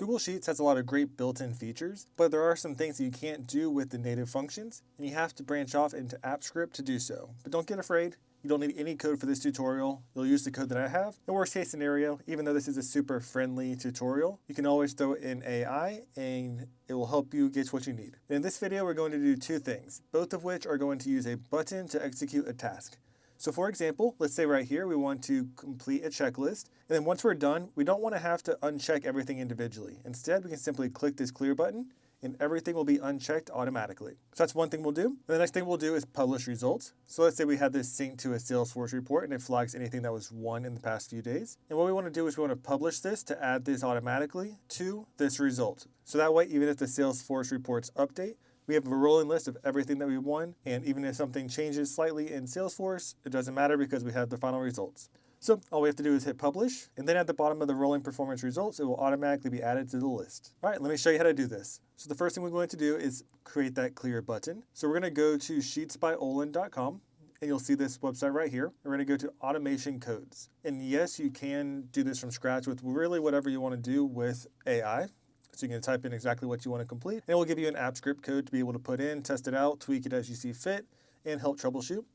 Google Sheets has a lot of great built-in features, but there are some things that you can't do with the native functions, and you have to branch off into AppScript to do so. But don't get afraid. You don't need any code for this tutorial. You'll use the code that I have. In worst case scenario, even though this is a super friendly tutorial, you can always throw in AI and it will help you get what you need. In this video, we're going to do two things, both of which are going to use a button to execute a task. So for example, let's say right here, we want to complete a checklist. And then once we're done, we don't want to have to uncheck everything individually. Instead, we can simply click this clear button and everything will be unchecked automatically. So that's one thing we'll do. And the next thing we'll do is publish results. So let's say we had this synced to a Salesforce report and it flags anything that was won in the past few days. And what we want to do is we want to publish this to add this automatically to this result. So that way, even if the Salesforce reports update, we have a rolling list of everything that we won. And even if something changes slightly in Salesforce, it doesn't matter because we have the final results. So all we have to do is hit publish, and then at the bottom of the rolling performance results, it will automatically be added to the list. All right, let me show you how to do this. So the first thing we're going to do is create that clear button. So we're going to go to sheetsbyolin.com, and you'll see this website right here. We're going to go to automation codes. And yes, you can do this from scratch with really whatever you want to do with AI. So you can type in exactly what you want to complete, and it will give you an AppScript code to be able to put in, test it out, tweak it as you see fit, and help troubleshoot.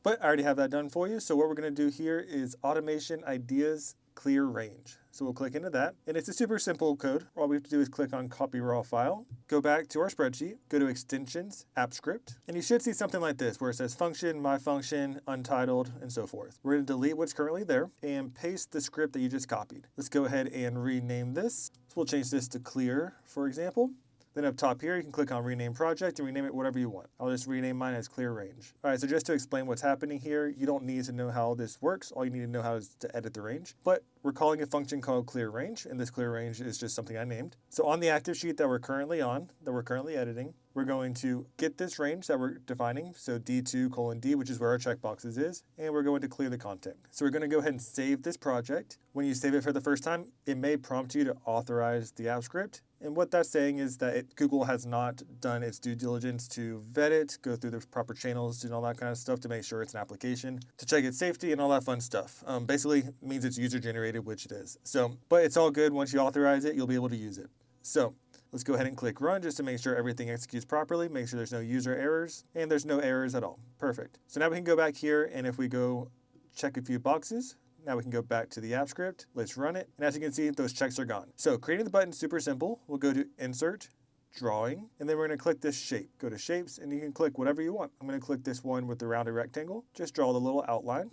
But I already have that done for you. So what we're going to do here is automation ideas clear range. So we'll click into that. And it's a super simple code. All we have to do is click on copy raw file, go back to our spreadsheet, go to extensions, AppScript, and you should see something like this where it says function, my function, untitled, and so forth. We're going to delete what's currently there and paste the script that you just copied. Let's go ahead and rename this. So we'll change this to clear, for example. Then up top here, you can click on rename project and rename it whatever you want. I'll just rename mine as clear range. All right, so just to explain what's happening here, you don't need to know how this works. All you need to know how is to edit the range. But we're calling a function called clear range, and this clear range is just something I named. So on the active sheet that we're currently on, that we're currently editing, we're going to get this range that we're defining, so D2:D, which is where our checkboxes is, and we're going to clear the content. So we're going to go ahead and save this project. When you save it for the first time, it may prompt you to authorize the AppScript. And what that's saying is that Google has not done its due diligence to vet it, go through the proper channels and all that kind of stuff to make sure it's an application, to check its safety and all that fun stuff. Basically means it's user generated, which it is. So, but it's all good. Once you authorize it, you'll be able to use it. So let's go ahead and click run just to make sure everything executes properly, make sure there's no user errors, and there's no errors at all. Perfect. So now we can go back here, and if we go check a few boxes, now we can go back to the AppScript. Let's run it. And as you can see, those checks are gone. So creating the button is super simple. We'll go to Insert, Drawing, and then we're going to click this shape. Go to Shapes, and you can click whatever you want. I'm going to click this one with the rounded rectangle. Just draw the little outline.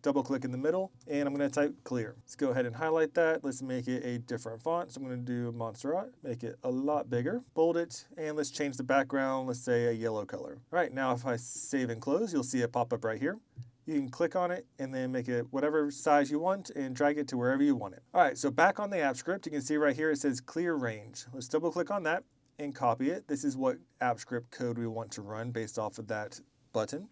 Double click in the middle, and I'm going to type clear. Let's go ahead and highlight that. Let's make it a different font. So I'm going to do Montserrat, make it a lot bigger, bold it, and let's change the background. Let's say a yellow color. All right, now if I save and close, you'll see it pop up right here. You can click on it and then make it whatever size you want and drag it to wherever you want it. All right, so back on the AppScript, you can see right here it says clear range. Let's double click on that and copy it. This is what AppScript code we want to run based off of that button.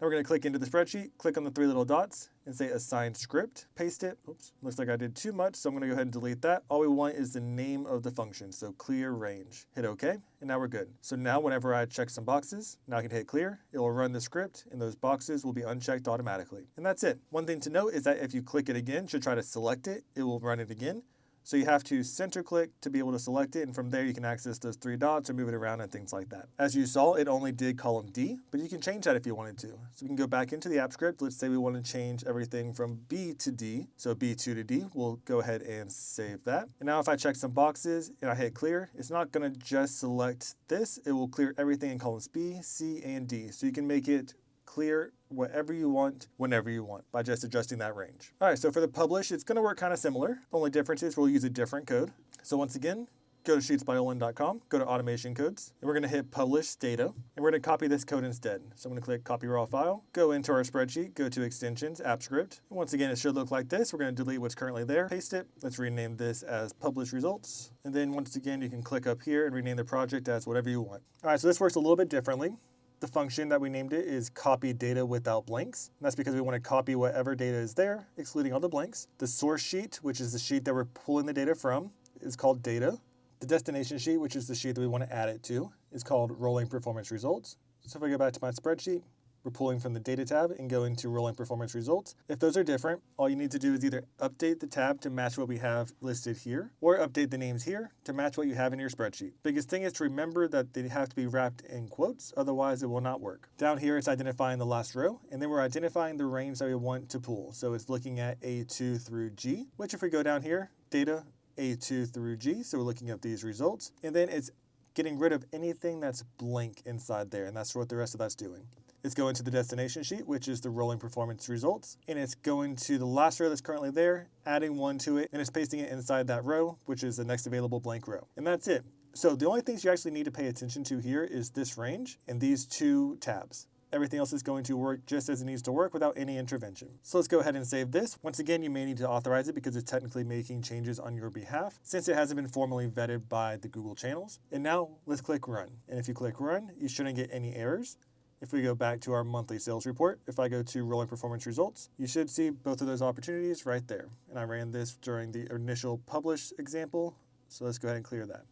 Now we're going to click into the spreadsheet, click on the three little dots and say assign script, paste it. Oops, looks like I did too much, so I'm going to go ahead and delete that. All we want is the name of the function, so clear range. Hit OK, and now we're good. So now whenever I check some boxes, now I can hit clear, it will run the script, and those boxes will be unchecked automatically. And that's it. One thing to note is that if you click it again to try to select it, it will run it again. So you have to center click to be able to select it, and from there you can access those three dots or move it around and things like that. As you saw, it only did column D, but you can change that if you wanted to. So we can go back into the AppScript. Let's say we want to change everything from B to D, so B2 to D. We'll go ahead and save that. And now if I check some boxes and I hit clear, it's not going to just select this. It will clear everything in columns B, C, and D. So you can make it clear whatever you want, whenever you want, by just adjusting that range. All right, so for the publish, it's going to work kind of similar. The only difference is we'll use a different code. So once again, go to sheetsbyolin.com, go to automation codes, and we're going to hit publish data, and we're going to copy this code instead. So I'm going to click copy raw file, go into our spreadsheet, go to extensions, AppScript. And once again, it should look like this. We're going to delete what's currently there, paste it. Let's rename this as publish results. And then once again, you can click up here and rename the project as whatever you want. All right, so this works a little bit differently. The function that we named it is copy data without blanks. And that's because we want to copy whatever data is there, excluding all the blanks. The source sheet, which is the sheet that we're pulling the data from, is called data. The destination sheet, which is the sheet that we want to add it to, is called rolling performance results. So if I go back to my spreadsheet, We're pulling from the Data tab and going to Rolling Performance Results. If those are different, all you need to do is either update the tab to match what we have listed here, or update the names here to match what you have in your spreadsheet. Biggest thing is to remember that they have to be wrapped in quotes, otherwise it will not work. Down here, it's identifying the last row, and then we're identifying the range that we want to pull. So it's looking at A2 through G, which if we go down here, data A2 through G, so we're looking at these results, and then it's getting rid of anything that's blank inside there, and that's what the rest of that's doing. It's going to the destination sheet, which is the rolling performance results, and it's going to the last row that's currently there, adding one to it, and it's pasting it inside that row, which is the next available blank row. And that's it. So the only things you actually need to pay attention to here is this range and these two tabs. Everything else is going to work just as it needs to work without any intervention. So let's go ahead and save this. Once again, you may need to authorize it because it's technically making changes on your behalf since it hasn't been formally vetted by the Google channels. And now let's click run. And if you click run, you shouldn't get any errors. If we go back to our monthly sales report, if I go to rolling performance results, you should see both of those opportunities right there. And I ran this during the initial publish example. So let's go ahead and clear that.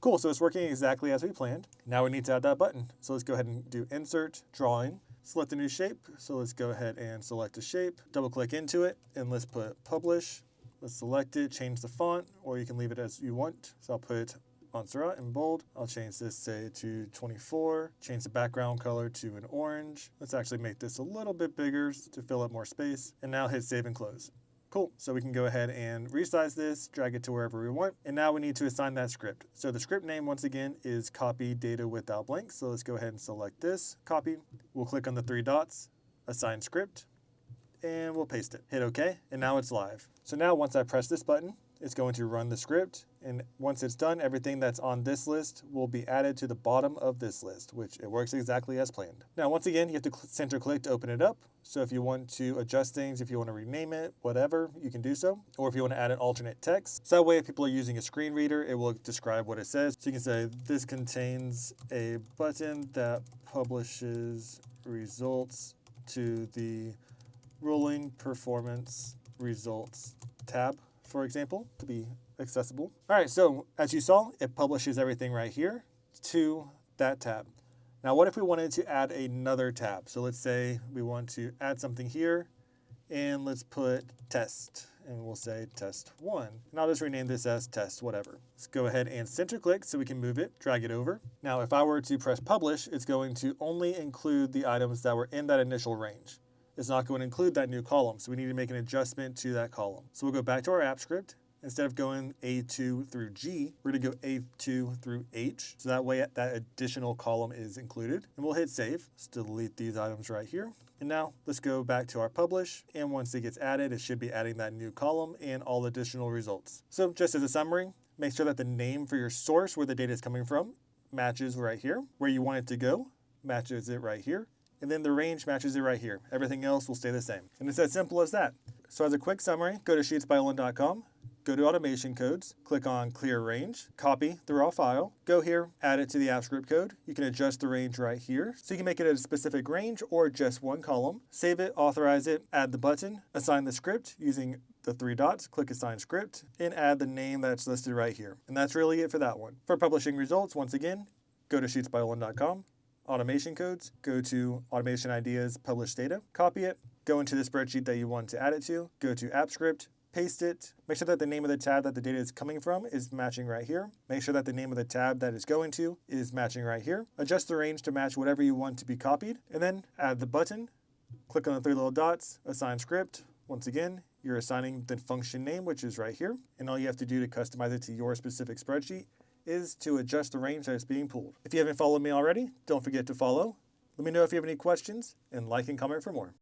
Cool, so it's working exactly as we planned. Now we need to add that button. So let's go ahead and do insert, drawing, select a new shape. So let's go ahead and select a shape, double click into it, and let's put publish. Let's select it, change the font, or you can leave it as you want. So I'll put Montserrat in bold. I'll change this, say, to 24. Change the background color to an orange. Let's actually make this a little bit bigger to fill up more space. And now hit save and close. Cool, so we can go ahead and resize this, drag it to wherever we want, and now we need to assign that script. So the script name, once again, is copy data without blanks. So let's go ahead and select this, copy. We'll click on the three dots, assign script, and we'll paste it. Hit OK, and now it's live. So now once I press this button, it's going to run the script, and once it's done, everything that's on this list will be added to the bottom of this list, which it works exactly as planned. Now, once again, you have to center click to open it up. So if you want to adjust things, if you want to rename it, whatever, you can do so. Or if you want to add an alternate text. So that way, if people are using a screen reader, it will describe what it says. So you can say, this contains a button that publishes results to the rolling performance results tab, for example, to be accessible. All right, so as you saw, it publishes everything right here to that tab. Now, what if we wanted to add another tab? So let's say we want to add something here, and let's put test, and we'll say test 1. And I'll just rename this as test whatever. Let's go ahead and center click so we can move it, drag it over. Now, if I were to press publish, it's going to only include the items that were in that initial range. It's not going to include that new column, so we need to make an adjustment to that column. So we'll go back to our app script. Instead of going A2 through G, we're going to go A2 through H, so that way that additional column is included. And we'll hit save. Let's delete these items right here. And now let's go back to our publish, and once it gets added, it should be adding that new column and all additional results. So just as a summary, make sure that the name for your source where the data is coming from matches right here. Where you want it to go matches it right here. And then the range matches it right here. Everything else will stay the same. And it's as simple as that. So as a quick summary, go to sheetsbyolin.com, go to automation codes, click on clear range, copy the raw file, go here, add it to the app script code. You can adjust the range right here. So you can make it a specific range or just one column. Save it, authorize it, add the button, assign the script using the three dots, click assign script, and add the name that's listed right here. And that's really it for that one. For publishing results, once again, go to sheetsbyolin.com. Automation codes, go to automation ideas, publish data, copy it, go into the spreadsheet that you want to add it to, go to app script, paste it, make sure that the name of the tab that the data is coming from is matching right here. Make sure that the name of the tab that it's going to is matching right here. Adjust the range to match whatever you want to be copied, and then add the button, click on the three little dots, assign script. Once again, you're assigning the function name, which is right here, and all you have to do to customize it to your specific spreadsheet is to adjust the range that is being pulled. If you haven't followed me already, don't forget to follow. Let me know if you have any questions, and like and comment for more.